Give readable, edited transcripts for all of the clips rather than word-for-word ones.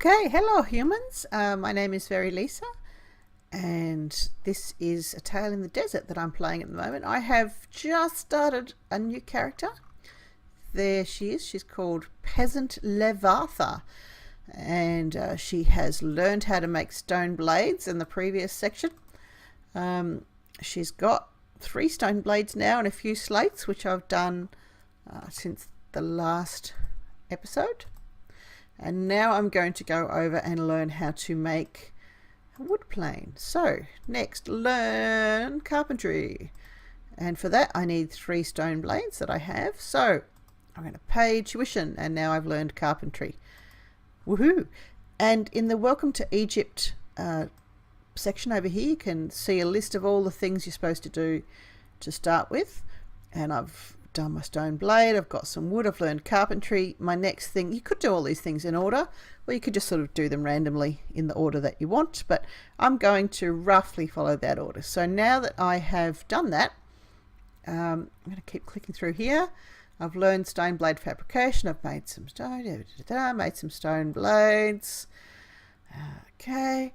Okay, hello humans. My name is Very Lisa, and this is A Tale in the Desert that I'm playing at the moment. I have just started a new character. There she is. She's called Peasant Levatha, and she has learned how to make stone blades in the previous section. She's got 3 stone blades now and a few slates, which I've done since the last episode. And now I'm going to go over and learn how to make a wood plane. So next, learn carpentry. And for that I need 3 stone blades that I have. So I'm going to pay tuition, and now I've learned carpentry. Woohoo! And in the Welcome to Egypt section over here, you can see a list of all the things you're supposed to do to start with. And I've done my stone blade, I've got some wood, I've learned carpentry. My next thing, you could do all these things in order, or you could just sort of do them randomly in the order that you want, but I'm going to roughly follow that order. So now that I have done that, I'm going to keep clicking through here. I've learned stone blade fabrication, I've made some stone blades. Okay,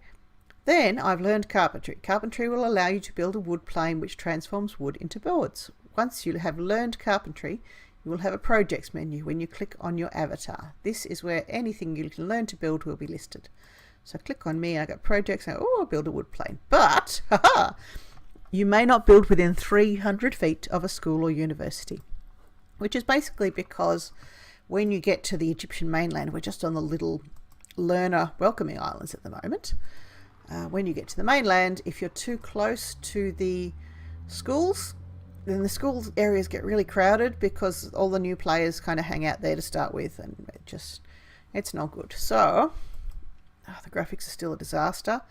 then I've learned carpentry. Carpentry will allow you to build a wood plane which transforms wood into boards. Once you have learned carpentry, you will have a projects menu when you click on your avatar. This is where anything you can learn to build will be listed. So click on me, I got projects, and I'll build a wood plane. But, you may not build within 300 feet of a school or university, which is basically because when you get to the Egyptian mainland, we're just on the little learner welcoming islands at the moment. When you get to the mainland, if you're too close to the schools, then the school areas get really crowded because all the new players kind of hang out there to start with, and it's not good. So the graphics are still a disaster.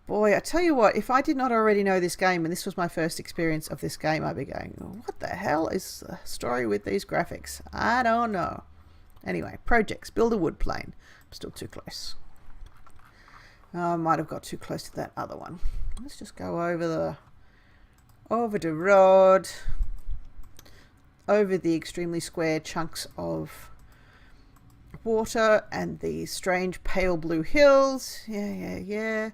Boy, I tell you what, if I did not already know this game and this was my first experience of this game, I'd be going, what the hell is the story with these graphics? I don't know. Anyway, projects, build a wood plane. I'm still too close. I might have got too close to that other one. Let's just go over the road, over the extremely square chunks of water and the strange pale blue hills. Yeah.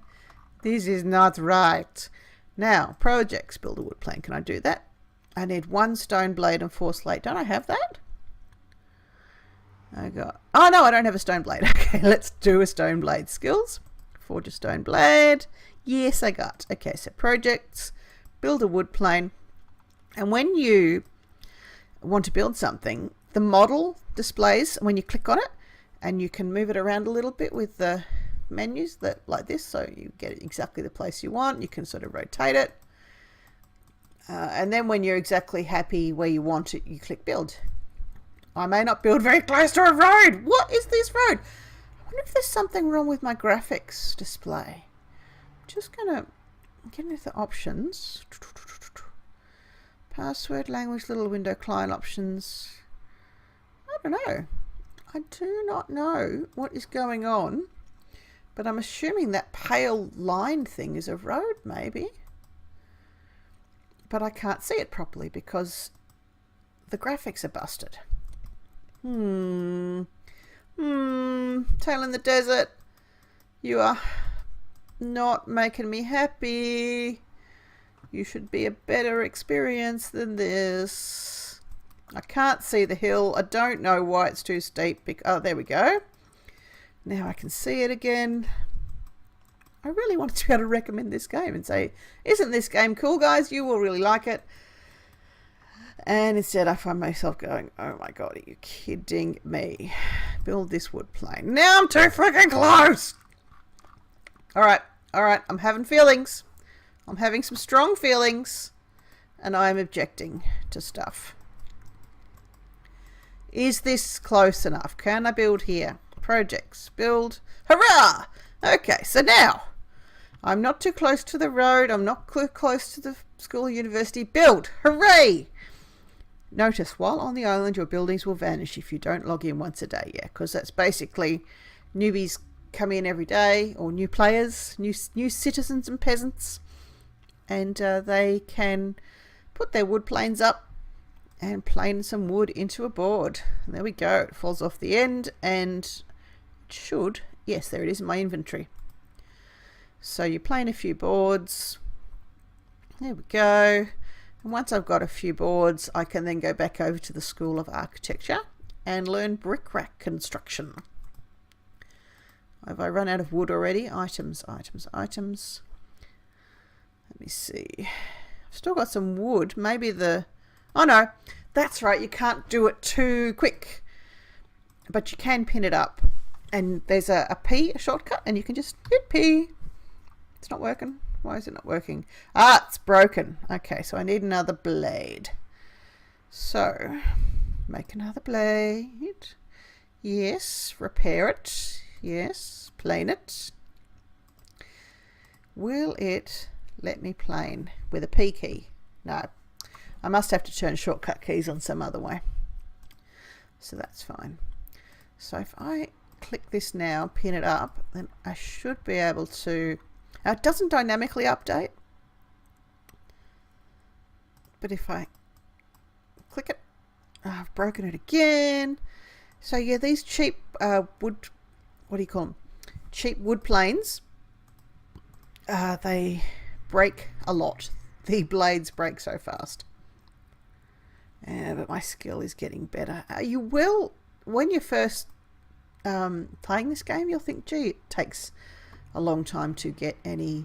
This is not right. Now, projects, build a wood plane. Can I do that? I need 1 stone blade and 4 slate. Don't I have that? Oh no, I don't have a stone blade. Okay, let's do a stone blade. Skills, forge a stone blade. Yes, I got. Okay, so projects, build a wood plane. And when you want to build something, the model displays when you click on it, and you can move it around a little bit with the menus that like this, so you get it exactly the place you want. You can sort of rotate it, and then when you're exactly happy where you want it, you click build. I may not build very close to a road. What is this road? I wonder if there's something wrong with my graphics display. I'm just gonna get into the options. Password, language, little window, client options. I don't know. I do not know what is going on, but I'm assuming that pale line thing is a road, maybe. But I can't see it properly because the graphics are busted. Tale in the Desert, you are not making me happy. You should be a better experience than this. I can't see the hill. I don't know why it's too steep. Oh, there we go. Now I can see it again. I really wanted to be able to recommend this game and say, isn't this game cool, guys? You will really like it. And instead I find myself going, oh my god, are you kidding me? Build this wood plane. Now I'm too freaking close. Alright, I'm having feelings. I'm having some strong feelings, and I'm objecting to stuff. Is this close enough? Can I build here? Projects, build. Hurrah! Okay, so now I'm not too close to the road. I'm not close to the school or university. Build! Hooray! Notice, while on the island, your buildings will vanish if you don't log in once a day. Yeah, because that's basically newbies come in every day, or new players, new citizens and peasants, and they can put their wood planes up and plane some wood into a board. And there we go. It falls off the end and should Yes, there it is in my inventory. So you plane a few boards. There we go. And once I've got a few boards, I can then go back over to the School of Architecture and learn brick-rack construction. Have I run out of wood already? Items, items, items. Let me see. I've still got some wood. Maybe the... Oh no, that's right. You can't do it too quick. But you can pin it up. And there's a P, a shortcut, and you can just hit P. It's not working. Why is it not working? Ah, it's broken. Okay, so I need another blade. So, make another blade. Yes, repair it. Yes, plane it. Will it let me plane with a P key? No. I must have to turn shortcut keys on some other way. So that's fine. So if I click this now, pin it up, then I should be able to... Now it doesn't dynamically update, but if I click it, I've broken it again. So yeah, these cheap wood, what do you call them? Cheap wood planes, they break a lot. The blades break so fast. But my skill is getting better. You will, when you're first playing this game, you'll think, gee, it takes a long time to get anything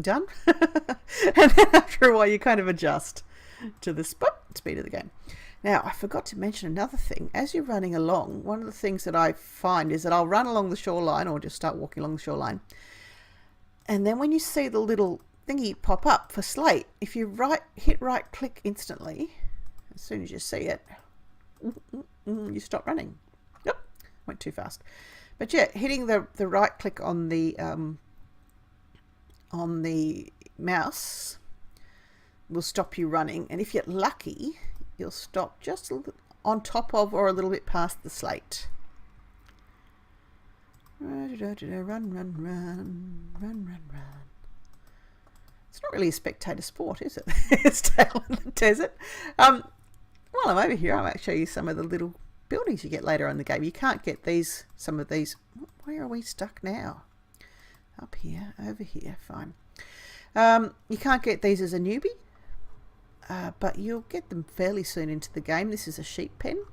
done. And then after a while you kind of adjust to the speed of the game. Now I forgot to mention another thing. As you're running along, one of the things that I find is that I'll run along the shoreline or just start walking along the shoreline, and then when you see the little thingy pop up for slate, if you hit right click instantly, as soon as you see it, you stop running. Went too fast. But yeah, hitting the right click on the mouse will stop you running, and if you're lucky, you'll stop just a little on top of or a little bit past the slate. Run, run, run, run, run, run. It's not really a spectator sport, is it? It's Tale in the Desert. While I'm over here, I might show you some of the little buildings you get later on in the game. You can't get these, some of these. Where are we stuck now? Up here, over here, fine. You can't get these as a newbie, but you'll get them fairly soon into the game. This is a sheep pen.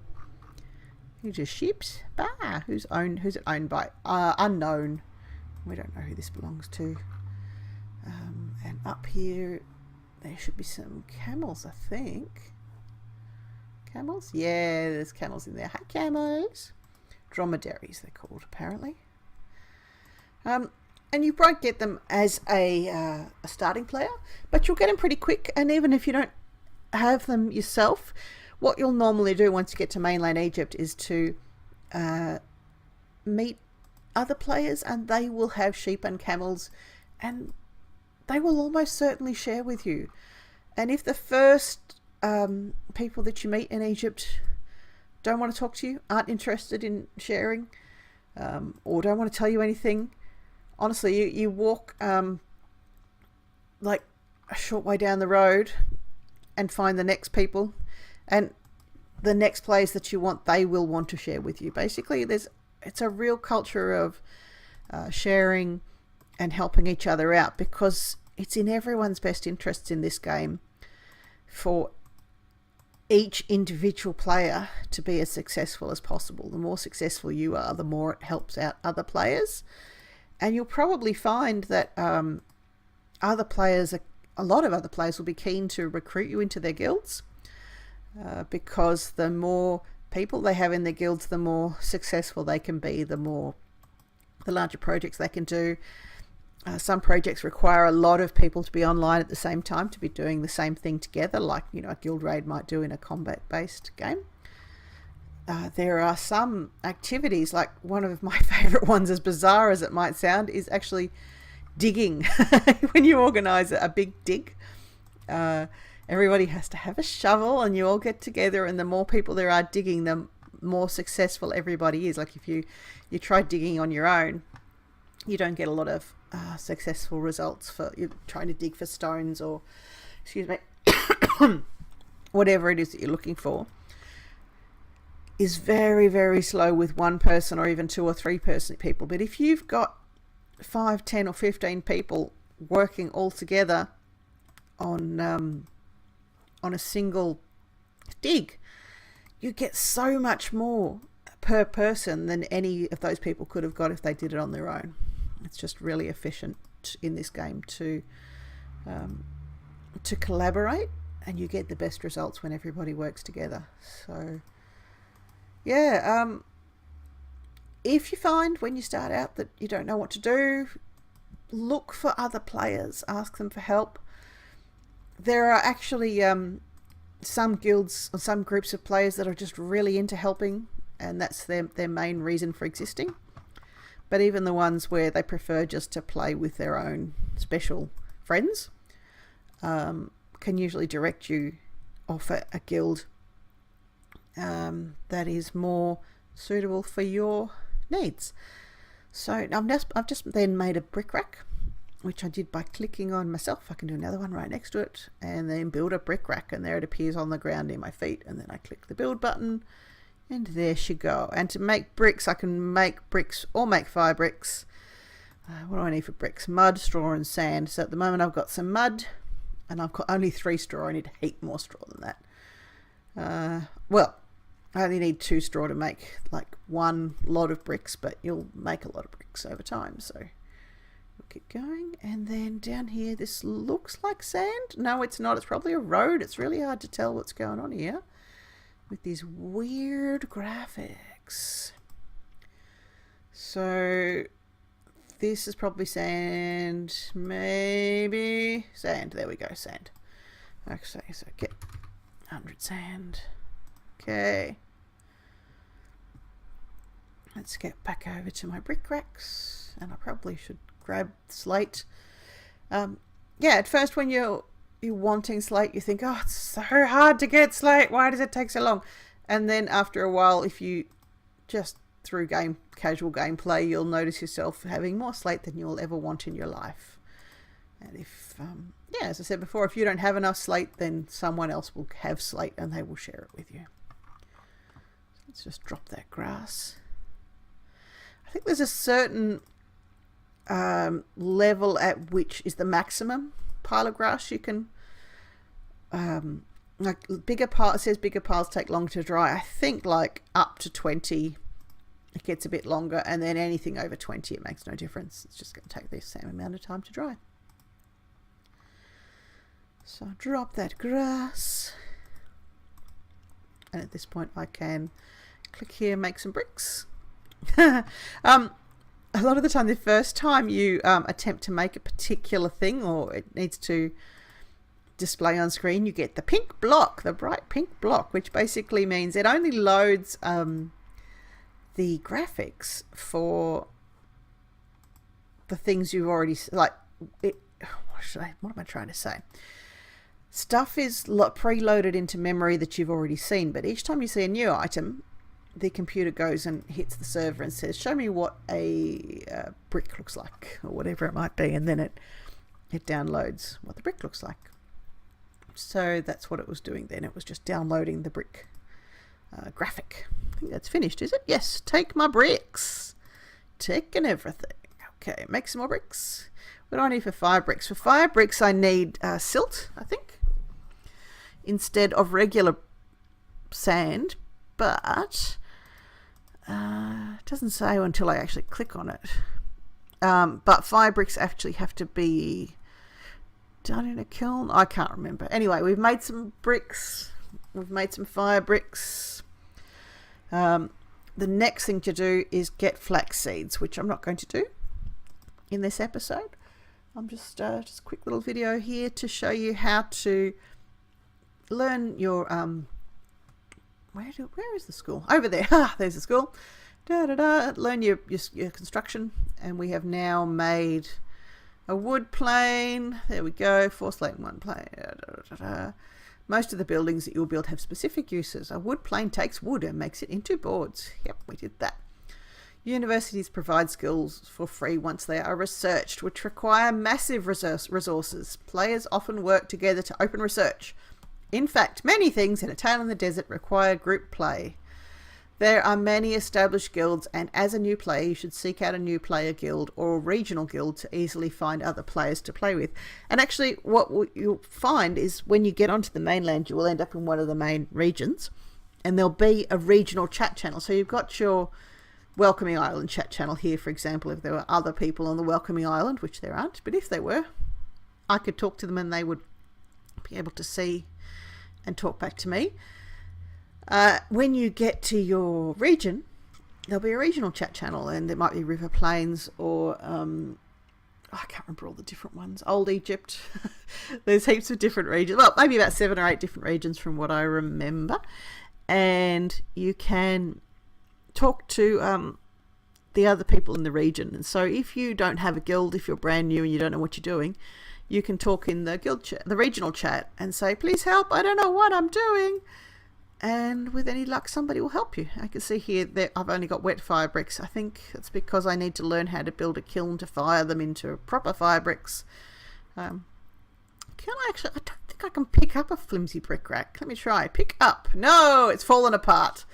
Who's a sheeps? Who's it owned by? Unknown. We don't know who this belongs to. And up here, there should be some camels, I think. Camels? Yeah, there's camels in there. Hi, camels. Dromedaries, they're called, apparently. And you won't get them as a starting player, but you'll get them pretty quick. And even if you don't have them yourself, what you'll normally do once you get to mainland Egypt is to meet other players, and they will have sheep and camels, and they will almost certainly share with you. And if the first people that you meet in Egypt don't want to talk to you, aren't interested in sharing, or don't want to tell you anything, honestly, you walk like a short way down the road and find the next people, and the next players that you want, they will want to share with you. Basically, it's a real culture of sharing and helping each other out, because it's in everyone's best interests in this game for each individual player to be as successful as possible. The more successful you are, the more it helps out other players. And you'll probably find that a lot of other players will be keen to recruit you into their guilds, because the more people they have in their guilds, the more successful they can be, the larger projects they can do. Some projects require a lot of people to be online at the same time, to be doing the same thing together, like a guild raid might do in a combat-based game. There are some activities, like one of my favourite ones, as bizarre as it might sound, is actually digging. When you organise a big dig, everybody has to have a shovel, and you all get together, and the more people there are digging, the more successful everybody is. Like if you try digging on your own, you don't get a lot of successful results for you're trying to dig for stones or, excuse me, whatever it is that you're looking for. is very, very slow with one person or even 2 or 3 people. But if you've got 5, 10 or 15 people working all together on a single dig, you get so much more per person than any of those people could have got if they did it on their own. It's just really efficient in this game to collaborate, and you get the best results when everybody works together. So yeah, if you find when you start out that you don't know what to do, look for other players, ask them for help. There are actually some guilds or some groups of players that are just really into helping, and that's their main reason for existing. But even the ones where they prefer just to play with their own special friends can usually direct you off a guild that is more suitable for your needs. So I've just then made a brick rack, which I did by clicking on myself. I can do another one right next to it, and then build a brick rack, and there it appears on the ground near my feet, and then I click the build button, and there she go. And to make bricks, I can make bricks or make fire bricks. What do I need for bricks? Mud, straw and sand. So at the moment I've got some mud, and I've got only 3 straw. I need a heap more straw than that. Well, I only need 2 straw to make like 1 lot of bricks, but you'll make a lot of bricks over time, so we'll keep going. And then down here, this looks like sand. No, it's not. It's probably a road. It's really hard to tell what's going on here with these weird graphics. So this is probably sand, maybe sand. There we go, sand. Okay, so get 100 sand. Okay. Let's get back over to my brick racks, and I probably should grab slate. Yeah, at first when you're wanting slate, you think, oh, it's so hard to get slate. Why does it take so long? And then after a while, if you just through casual gameplay, you'll notice yourself having more slate than you'll ever want in your life. And if, yeah, as I said before, if you don't have enough slate, then someone else will have slate and they will share it with you. So let's just drop that grass. I think there's a certain level at which is the maximum pile of grass you can, like bigger piles, it says bigger piles take longer to dry. I think like up to 20 it gets a bit longer, and then anything over 20 it makes no difference. It's just going to take the same amount of time to dry. So I'll drop that grass, and at this point I can click here, make some bricks. A lot of the time, the first time you attempt to make a particular thing, or it needs to display on screen, you get the pink block, the bright pink block, which basically means it only loads the graphics for the things you've already, like it, what am I trying to say? Stuff is preloaded into memory that you've already seen, but each time you see a new item, the computer goes and hits the server and says, show me what a brick looks like, or whatever it might be, and then it downloads what the brick looks like. So that's what it was doing then. It was just downloading the brick graphic. I think that's finished, is it? Yes. Take my bricks. Taking everything. Okay, make some more bricks. What do I need for fire bricks? For fire bricks I need silt, I think, instead of regular sand, but it doesn't say until I actually click on it. But fire bricks actually have to be done in a kiln. I can't remember. Anyway, we've made some bricks. We've made some fire bricks. The next thing to do is get flax seeds, which I'm not going to do in this episode. I'm just a quick little video here to show you how to learn your where is the school? Over there. There's the school. Learn your construction, and we have now made a wood plane. There we go. 4 slate and 1 plane. Most of the buildings that you'll build have specific uses. A wood plane takes wood and makes it into boards. Yep, we did that. Universities provide skills for free once they are researched, which require massive resources. Players often work together to open research. In fact, many things in A Tale in the Desert require group play. There are many established guilds, and as a new player you should seek out a new player guild or a regional guild to easily find other players to play with. And actually what you'll find is when you get onto the mainland, you will end up in one of the main regions, and there'll be a regional chat channel. So you've got your Welcoming Island chat channel here, for example. If there were other people on the Welcoming Island, which there aren't, but if there were, I could talk to them and they would be able to see and talk back to me. When you get to your region, there'll be a regional chat channel, and it might be River Plains or I can't remember all the different ones. Old Egypt. There's heaps of different regions. Well, maybe about 7 or 8 different regions from what I remember. And you can talk to the other people in the region. And so if you don't have a guild, if you're brand new and you don't know what you're doing, you can talk in the guild chat, the regional chat, and say, please help, I don't know what I'm doing. And with any luck, somebody will help you. I can see here that I've only got wet fire bricks. I think it's because I need to learn how to build a kiln to fire them into proper fire bricks. Can I actually? I don't think I can pick up a flimsy brick rack. Let me try. Pick up. No, it's fallen apart.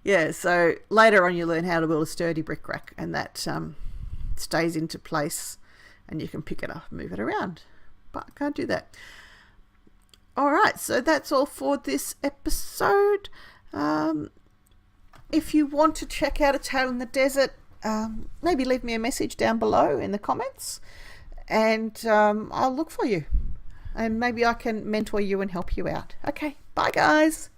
Yeah, so later on you learn how to build a sturdy brick rack, and that stays into place, and you can pick it up and move it around. But I can't do that. Alright, so that's all for this episode. If you want to check out A Tale in the Desert, maybe leave me a message down below in the comments, and I'll look for you. And maybe I can mentor you and help you out. Okay, bye guys.